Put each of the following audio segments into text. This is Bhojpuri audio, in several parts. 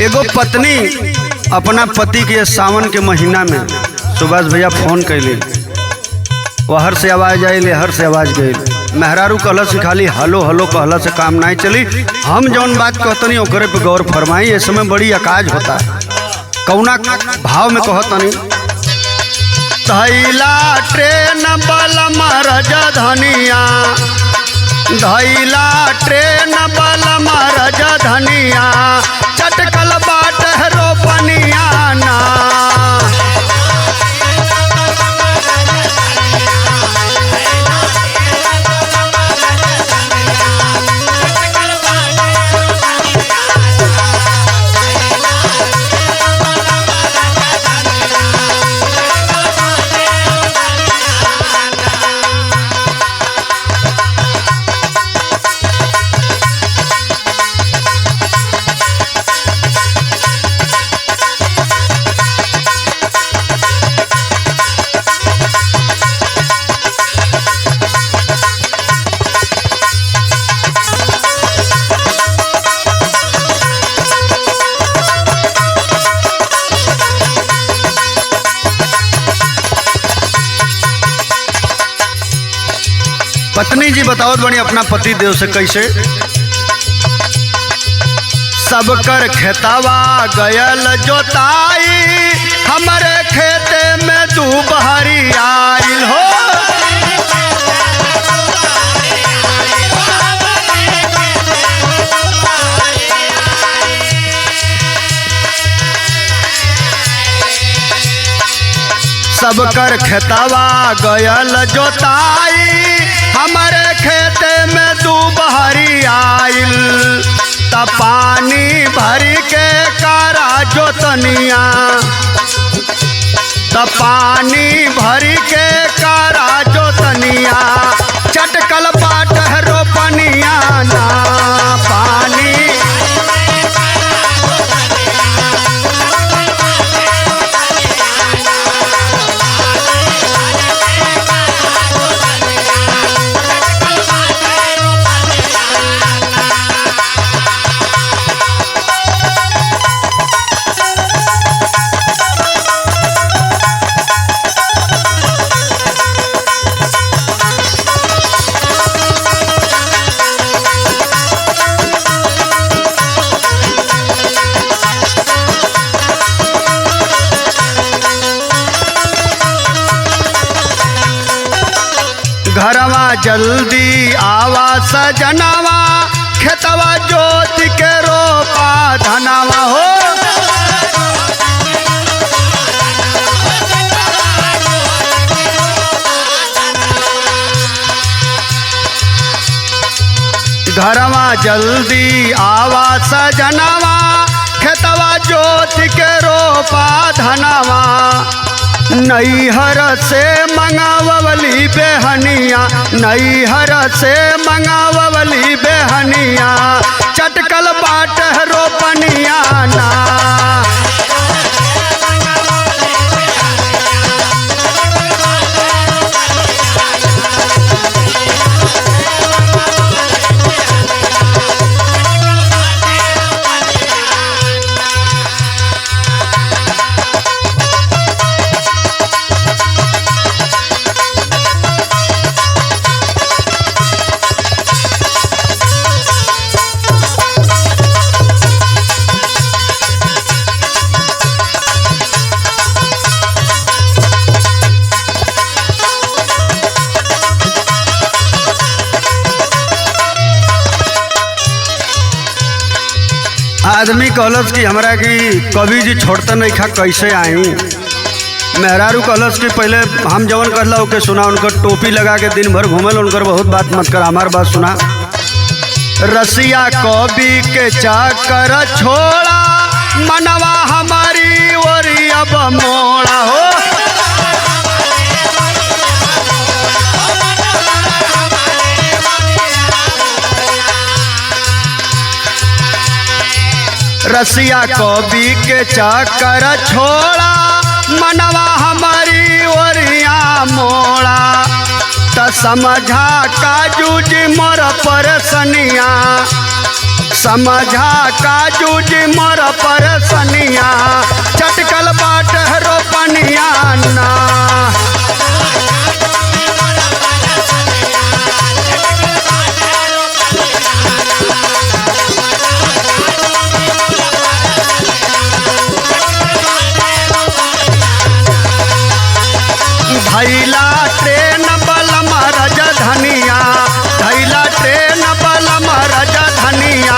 एगो पत्नी अपना पति के सावन के महीना में सुभाष भैया फोन कैली, वहर से आवाज आई, लेहर से आवाज गई। मेहरारू कहला से खाली हलो हलो कहला से काम नहीं चली। हम जौन बात कहतनी ओकरे पे गौर फरमाई। इस समय बड़ी अकाज होता है। कौना भाव में कहतनी, धैला ट्रेन बल महाराज धनिया, धैला ट्रेन बल महाराज धनिया, चटकल बाट रोपनिया ना। पत्नी जी बताओ बनी अपना पति देव से कैसे। सब कर खेतवा गयल जोताई, हमारे खेते में दूब हरी आइल हो। सब कर खेतवा गयल जोताई, हमारे खेते में दूब हरी आइल। त पानी भरी के कारा जोतनिया, त पानी भरी के कारा जोतनिया, चटकल बाट रोपनिया ना। पानी घरवा जल्दी आवा सजनावा, खेतवा जोत के रोपा धनावा हो। घरवा जल्दी आवा सजनावा, खेतवा जोत के रोपा धनावा। नैहर से मंगावली बेहनिया, नैहर से मंगावली बेहनिया, चटकल बाट रोपनिया ना। आदमी कहलस कि हमरा की कभी जी छोड़ता नहीं खा कैसे आई। मेहरारू कहलस कि पहले हम जवन कहला ओके सुना, उनकर टोपी लगा के दिन भर घूमल, उनकर बहुत बात मत कर, हमार बात सुना। रसिया कवि के चक्कर छोड़ा, मनवा हमारी ओरी अब मोड़ा हो। रसिया कवि के चक्कर छोड़ा मनवा हमारी ओरिया मोड़ा त समझा काजू जी मोर परसनिया समझा काजू जी मोर परसनिया चटकल बाट रोपनिया ना धैला ट्रेन बलम राजधनिया धैला ट्रेन बलम राजधनिया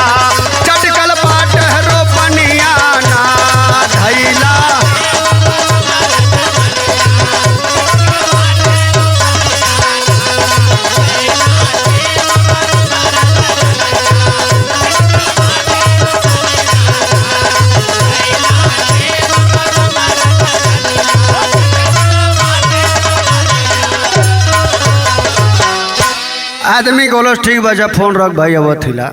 चटकल बाट रोपनिया ना धैला आदमी बोलो ठीक बा, फोन रख भाई अब थिला।